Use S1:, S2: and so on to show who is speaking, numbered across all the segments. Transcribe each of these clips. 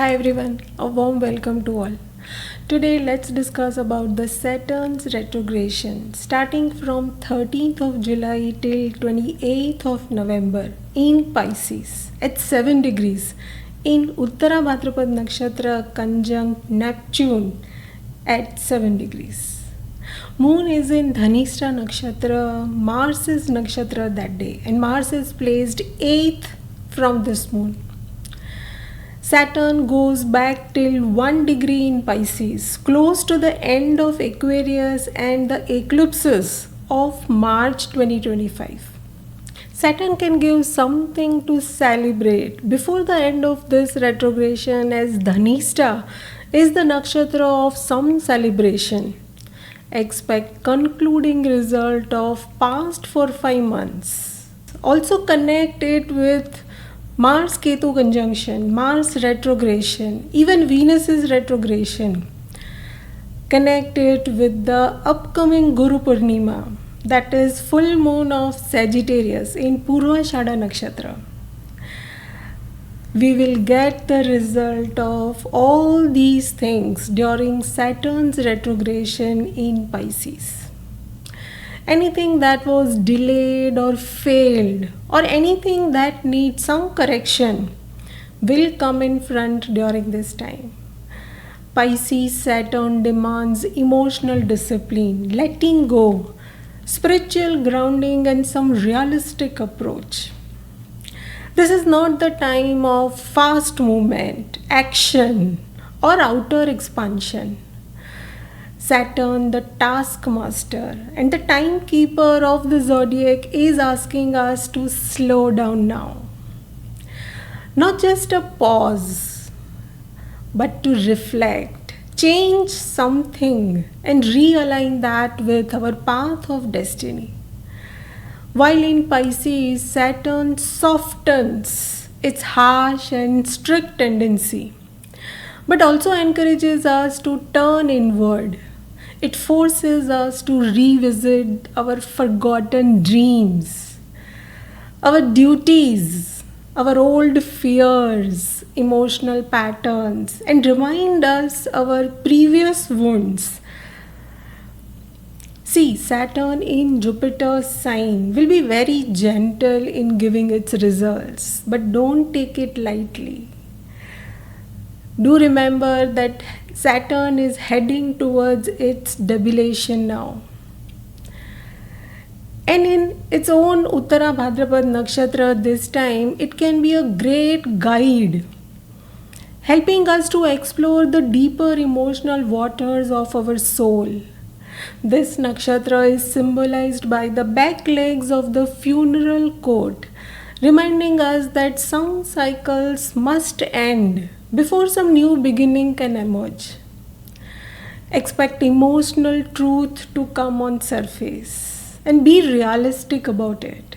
S1: Hi everyone, a warm welcome to all. Today let's discuss about the Saturn's retrogression starting from 13th of July till 28th of November in Pisces at 7 degrees in Uttara Bhadrapad nakshatra conjunct Neptune at 7 degrees. Moon is in Dhanishta nakshatra, Mars is nakshatra that day, and Mars is placed 8th from this moon. Saturn goes back till 1 degree in Pisces, close to the end of Aquarius and the eclipses of March 2025. Saturn can give something to celebrate before the end of this retrogression, as Dhanishta is the nakshatra of some celebration. Expect concluding result of past 4-5 months. Also connect it with Mars Ketu conjunction, Mars retrogression, even Venus's retrogression. Connect it with the upcoming Guru Purnima, that is full moon of Sagittarius in Purvashada nakshatra. We will get the result of all these things during Saturn's retrogression in Pisces. Anything that was delayed or failed or anything that needs some correction will come in front during this time. Pisces Saturn demands emotional discipline, letting go, spiritual grounding and some realistic approach. This is not the time of fast movement, action or outer expansion. Saturn, the taskmaster and the timekeeper of the zodiac, is asking us to slow down now. Not just a pause, but to reflect, change something and realign that with our path of destiny. While in Pisces, Saturn softens its harsh and strict tendency, but also encourages us to turn inward. It forces us to revisit our forgotten dreams, our duties, our old fears, emotional patterns, and remind us our previous wounds. See, Saturn in Jupiter's sign will be very gentle in giving its results, but don't take it lightly. Do remember that Saturn is heading towards its debilation now. And in its own Uttara Bhadrapad nakshatra this time, it can be a great guide, helping us to explore the deeper emotional waters of our soul. This nakshatra is symbolized by the back legs of the funeral coat, reminding us that some cycles must end before some new beginning can emerge. Expect emotional truth to come on surface and be realistic about it.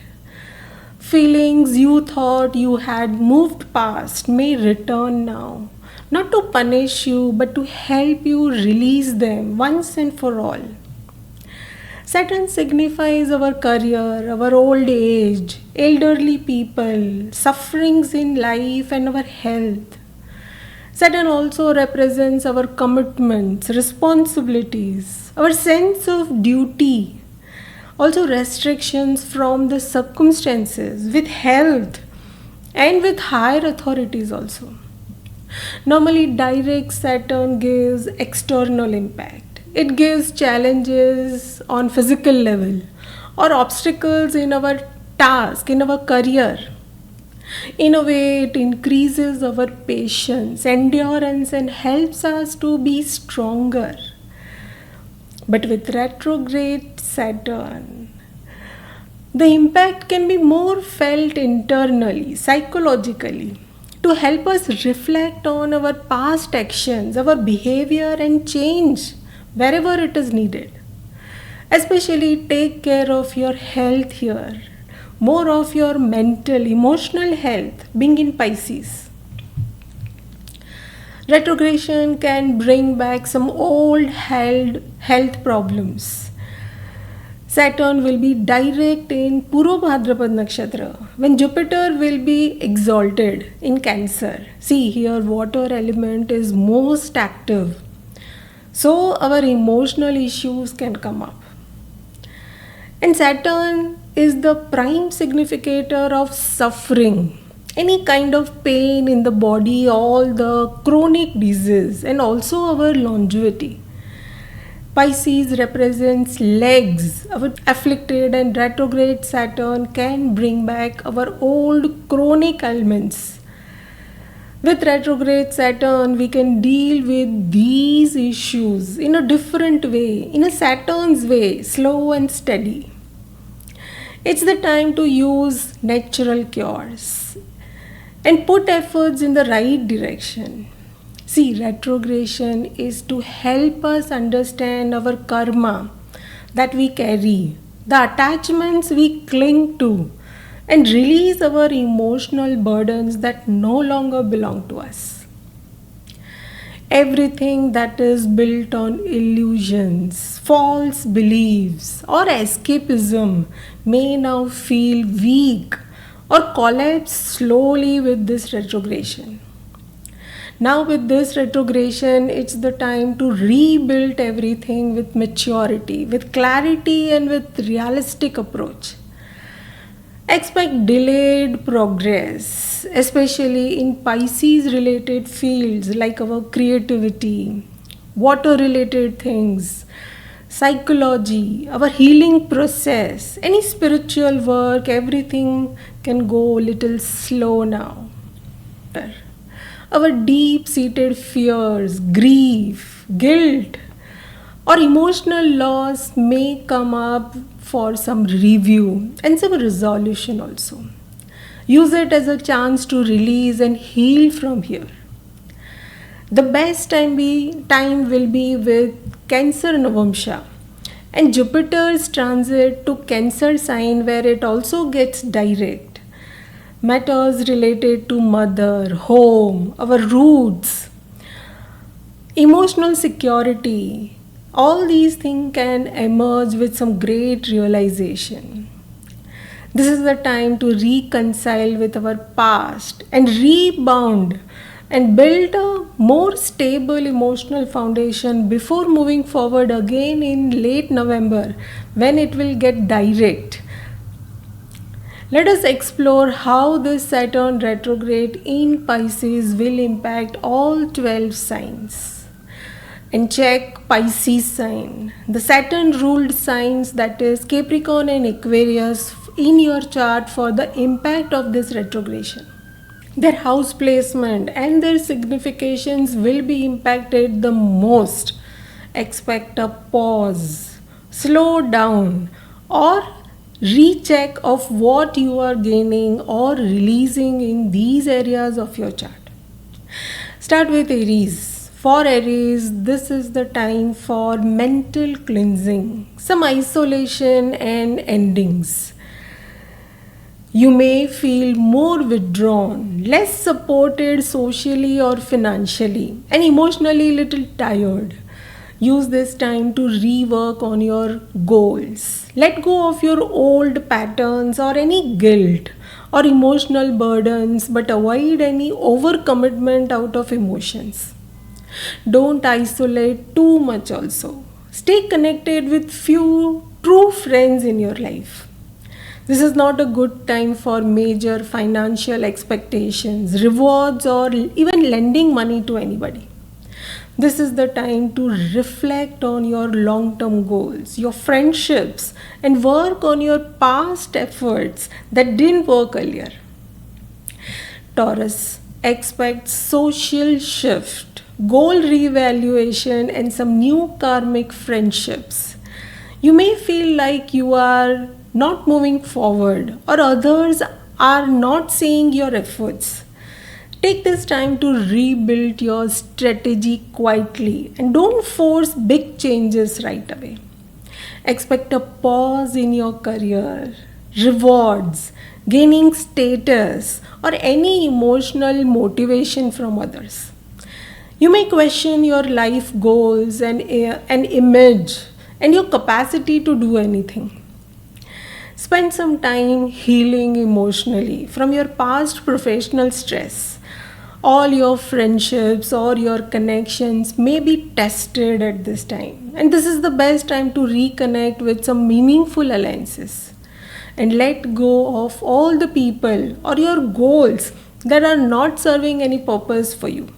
S1: Feelings you thought you had moved past may return now, not to punish you but to help you release them once and for all. Saturn signifies our career, our old age, elderly people, sufferings in life and our health. Saturn also represents our commitments, responsibilities, our sense of duty, also restrictions from the circumstances with health and with higher authorities also. Normally, direct Saturn gives external impact. It gives challenges on physical level or obstacles in our task, in our career. In a way, it increases our patience, endurance, and helps us to be stronger. But with retrograde Saturn, the impact can be more felt internally, psychologically, to help us reflect on our past actions, our behavior, and change wherever it is needed. Especially take care of your health here. More of your mental, emotional health being in Pisces. Retrogression can bring back some old health problems. Saturn will be direct in Uttara Bhadrapad nakshatra, when Jupiter will be exalted in Cancer. See, here water element is most active, so our emotional issues can come up. And Saturn is the prime significator of suffering, any kind of pain in the body, all the chronic disease, and also our longevity. Pisces represents legs, our afflicted, and retrograde Saturn can bring back our old chronic ailments. With retrograde Saturn, we can deal with these issues in a different way, in a Saturn's way, slow and steady. It's the time to use natural cures and put efforts in the right direction. See, retrogression is to help us understand our karma that we carry, the attachments we cling to, and release our emotional burdens that no longer belong to us. Everything that is built on illusions, false beliefs, or escapism may now feel weak or collapse slowly with this retrogression. Now, with this retrogression, it's the time to rebuild everything with maturity, with clarity, and with realistic approach. Expect delayed progress, especially in Pisces related fields like our creativity, water related things, psychology, our healing process, any spiritual work, everything can go a little slow now. Our deep seated fears, grief, guilt, or emotional loss may come up for some review and some resolution also. Use it as a chance to release and heal from here. The best time will be with Cancer Navamsha and Jupiter's transit to Cancer sign, where it also gets direct. Matters related to mother, home, our roots, emotional security, all these things can emerge with some great realization. This is the time to reconcile with our past and rebound and build a more stable emotional foundation before moving forward again in late November, when it will get direct. Let us explore how this Saturn retrograde in Pisces will impact all 12 signs. And check Pisces sign, the Saturn ruled signs, that is Capricorn and Aquarius, in your chart for the impact of this retrogression. Their house placement and their significations will be impacted the most. Expect a pause, slow down, or recheck of what you are gaining or releasing in these areas of your chart. Start with Aries. For Aries, this is the time for mental cleansing, some isolation and endings. You may feel more withdrawn, less supported socially or financially, and emotionally little tired. Use this time to rework on your goals. Let go of your old patterns or any guilt or emotional burdens, but avoid any overcommitment out of emotions. Don't isolate too much also. Stay connected with few true friends in your life. This is not a good time for major financial expectations, rewards, or even lending money to anybody. This is the time to reflect on your long-term goals, your friendships, and work on your past efforts that didn't work earlier. Taurus, expect social shift, goal reevaluation, and some new karmic friendships. You may feel like you are not moving forward, or others are not seeing your efforts. Take this time to rebuild your strategy quietly and don't force big changes right away. Expect a pause in your career, rewards, gaining status, or any emotional motivation from others. You may question your life goals and image and your capacity to do anything. Spend some time healing emotionally from your past professional stress. All your friendships or your connections may be tested at this time, and this is the best time to reconnect with some meaningful alliances and let go of all the people or your goals that are not serving any purpose for you.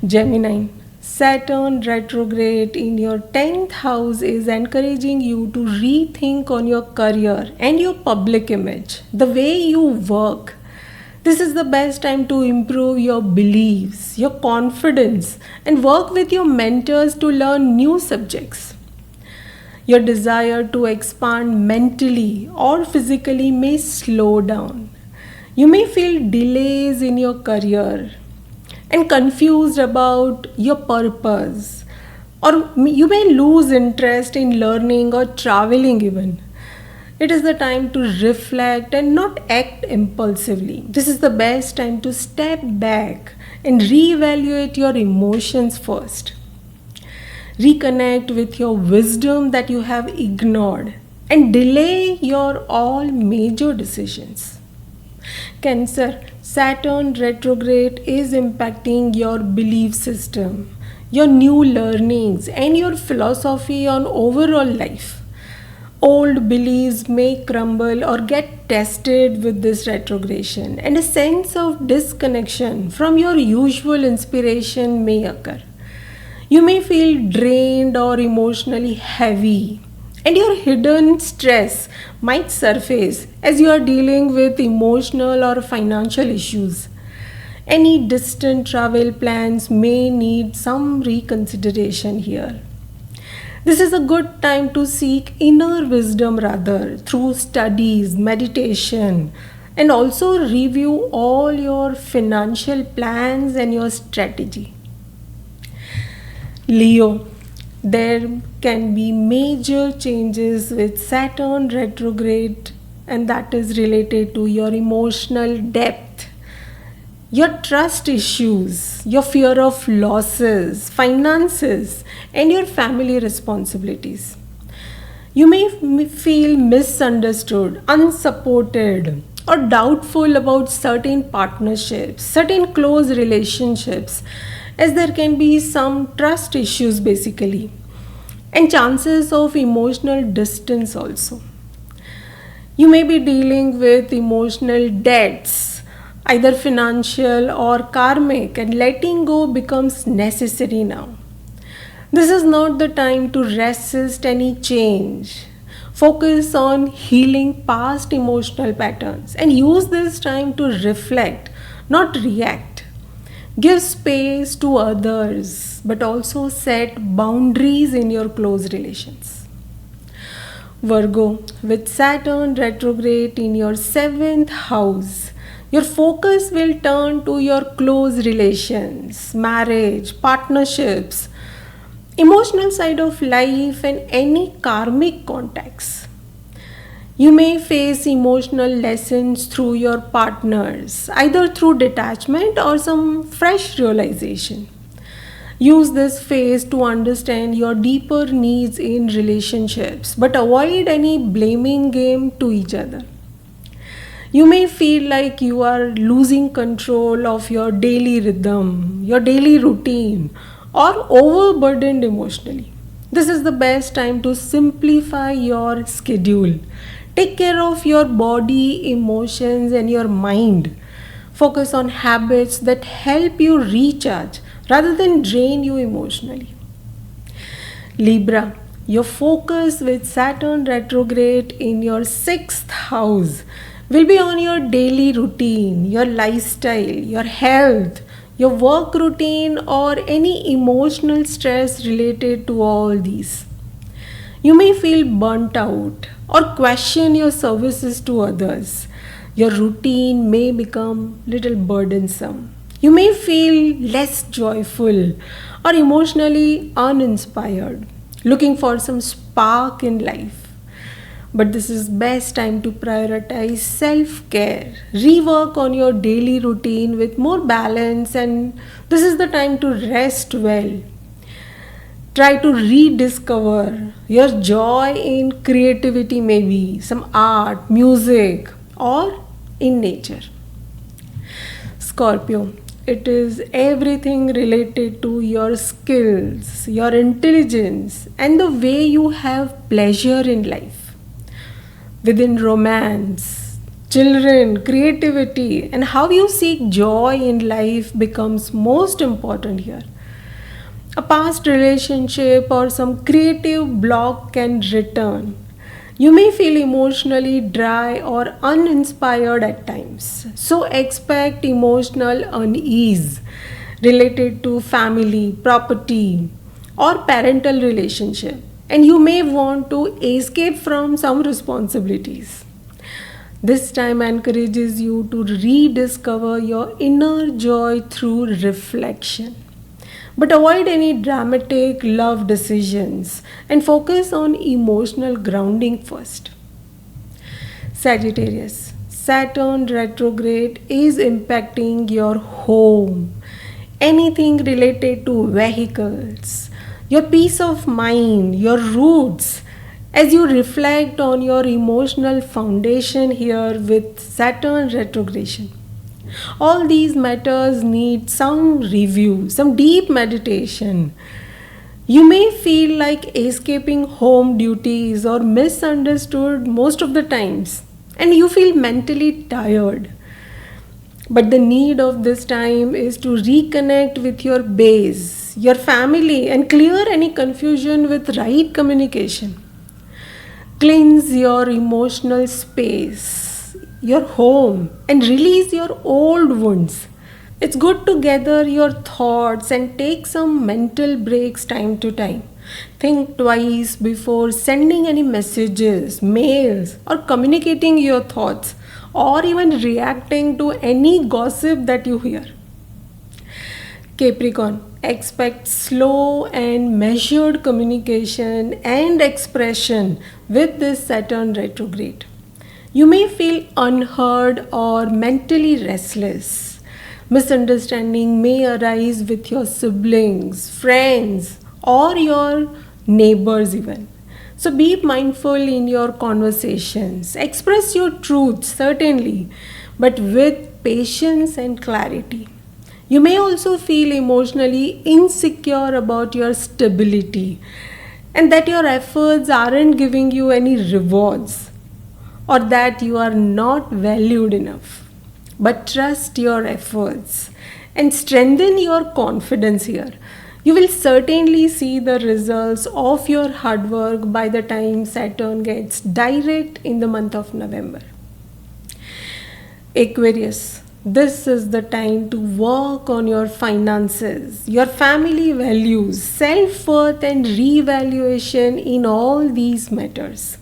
S1: Gemini, Saturn retrograde in your 10th house is encouraging you to rethink on your career and your public image, the way you work. This is the best time to improve your beliefs, your confidence, and work with your mentors to learn new subjects. Your desire to expand mentally or physically may slow down. You may feel delays in your career and confused about your purpose, or you may lose interest in learning or traveling even. It is the time to reflect and not act impulsively. This is the best time to step back and reevaluate your emotions first. Reconnect with your wisdom that you have ignored and delay your all major decisions. Cancer, Saturn retrograde is impacting your belief system, your new learnings, and your philosophy on overall life. Old beliefs may crumble or get tested with this retrogression, and a sense of disconnection from your usual inspiration may occur. You may feel drained or emotionally heavy, and your hidden stress might surface as you are dealing with emotional or financial issues. Any distant travel plans may need some reconsideration here. This is a good time to seek inner wisdom rather through studies, meditation, and also review all your financial plans and your strategy. Leo, there can be major changes with Saturn retrograde, and that is related to your emotional depth, your trust issues, your fear of losses, finances, and your family responsibilities. You may feel misunderstood, unsupported, or doubtful about certain partnerships, certain close relationships, as there can be some trust issues basically, and chances of emotional distance also. You may be dealing with emotional debts, either financial or karmic, and letting go becomes necessary now. This is not the time to resist any change. Focus on healing past emotional patterns and use this time to reflect, not react. Give space to others, but also set boundaries in your close relations. Virgo, with Saturn retrograde in your 7th house, your focus will turn to your close relations, marriage, partnerships, emotional side of life, and any karmic contacts. You may face emotional lessons through your partners, either through detachment or some fresh realization. Use this phase to understand your deeper needs in relationships, but avoid any blaming game to each other. You may feel like you are losing control of your daily rhythm, your daily routine, or overburdened emotionally. This is the best time to simplify your schedule. Take care of your body, emotions, and your mind. Focus on habits that help you recharge rather than drain you emotionally. Libra, your focus with Saturn retrograde in your 6th house will be on your daily routine, your lifestyle, your health, your work routine, or any emotional stress related to all these. You may feel burnt out or question your services to others. Your routine may become little burdensome. You may feel less joyful or emotionally uninspired, looking for some spark in life. But this is best time to prioritize self-care, rework on your daily routine with more balance, and this is the time to rest well. Try to rediscover your joy in creativity, maybe some art, music, or in nature. Scorpio, it is everything related to your skills, your intelligence, and the way you have pleasure in life. Within romance, children, creativity, and how you seek joy in life becomes most important here. A past relationship or some creative block can return. You may feel emotionally dry or uninspired at times. So expect emotional unease related to family, property, or parental relationship. And you may want to escape from some responsibilities. This time encourages you to rediscover your inner joy through reflection. But avoid any dramatic love decisions and focus on emotional grounding first. Sagittarius, Saturn retrograde is impacting your home, anything related to vehicles, your peace of mind, your roots. As you reflect on your emotional foundation here with Saturn retrogression, all these matters need some review, some deep meditation. You may feel like escaping home duties or misunderstood most of the times, and you feel mentally tired. But the need of this time is to reconnect with your base, your family, and clear any confusion with right communication. Cleanse your emotional space, your home, and release your old wounds. It's good to gather your thoughts and take some mental breaks time to time. Think twice before sending any messages, mails, or communicating your thoughts, or even reacting to any gossip that you hear. Capricorn, expect slow and measured communication and expression with this Saturn retrograde. You may feel unheard or mentally restless. Misunderstanding may arise with your siblings, friends, or your neighbors, even. So be mindful in your conversations. Express your truth, certainly, but with patience and clarity. You may also feel emotionally insecure about your stability and that your efforts aren't giving you any rewards or that you are not valued enough. But trust your efforts and strengthen your confidence here. You will certainly see the results of your hard work by the time Saturn gets direct in the month of November. Aquarius, this is the time to work on your finances, your family values, self-worth and revaluation in all these matters.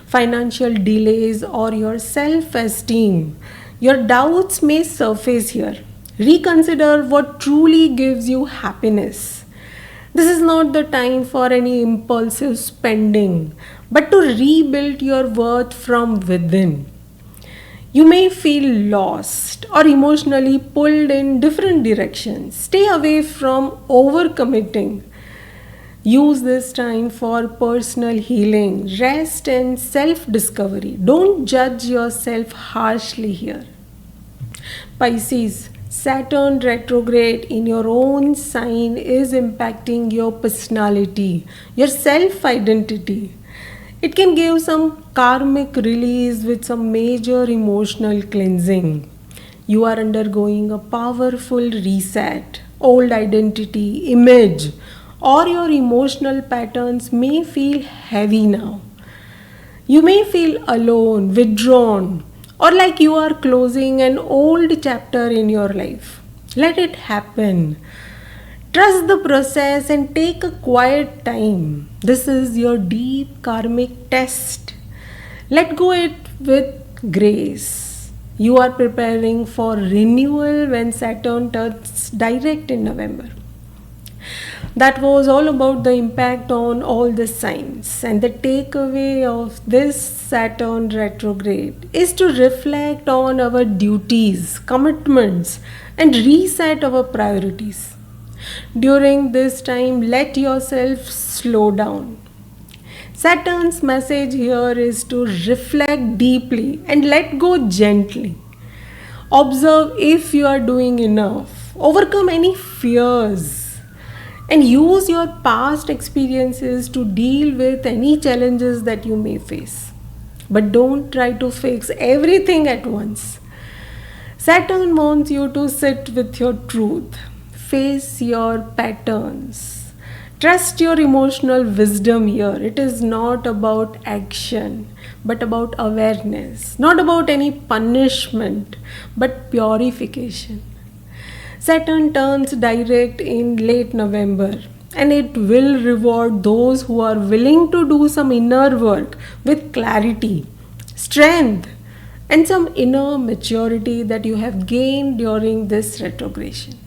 S1: Financial delays or your self-esteem, your doubts may surface here. Reconsider what truly gives you happiness. This is not the time for any impulsive spending, but to rebuild your worth from within. You may feel lost or emotionally pulled in different directions. Stay away from overcommitting. Use this time for personal healing, rest, and self discovery. Don't judge yourself harshly here. Pisces, Saturn retrograde in your own sign is impacting your personality, your self identity. It can give some karmic release with some major emotional cleansing. You are undergoing a powerful reset. Old identity, image, or your emotional patterns may feel heavy now. You may feel alone, withdrawn, or like you are closing an old chapter in your life. Let it happen. Trust the process and take a quiet time. This is your deep karmic test. Let go it with grace. You are preparing for renewal when Saturn turns direct in November. That was all about the impact on all the signs, and the takeaway of this Saturn retrograde is to reflect on our duties, commitments, and reset our priorities. During this time, let yourself slow down. Saturn's message here is to reflect deeply and let go gently. Observe if you are doing enough. Overcome any fears. And use your past experiences to deal with any challenges that you may face. But don't try to fix everything at once. Saturn wants you to sit with your truth. Face your patterns. Trust your emotional wisdom here. It is not about action, but about awareness. Not about any punishment, but purification. Saturn turns direct in late November, and it will reward those who are willing to do some inner work with clarity, strength, and some inner maturity that you have gained during this retrogression.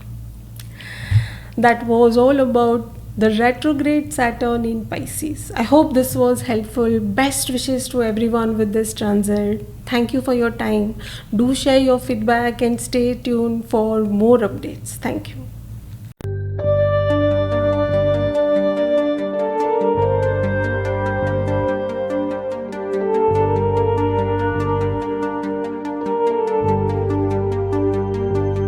S1: That was all about the retrograde Saturn in Pisces. I hope this was helpful. Best wishes to everyone with this transit. Thank you for your time. Do share your feedback and stay tuned for more updates. Thank you.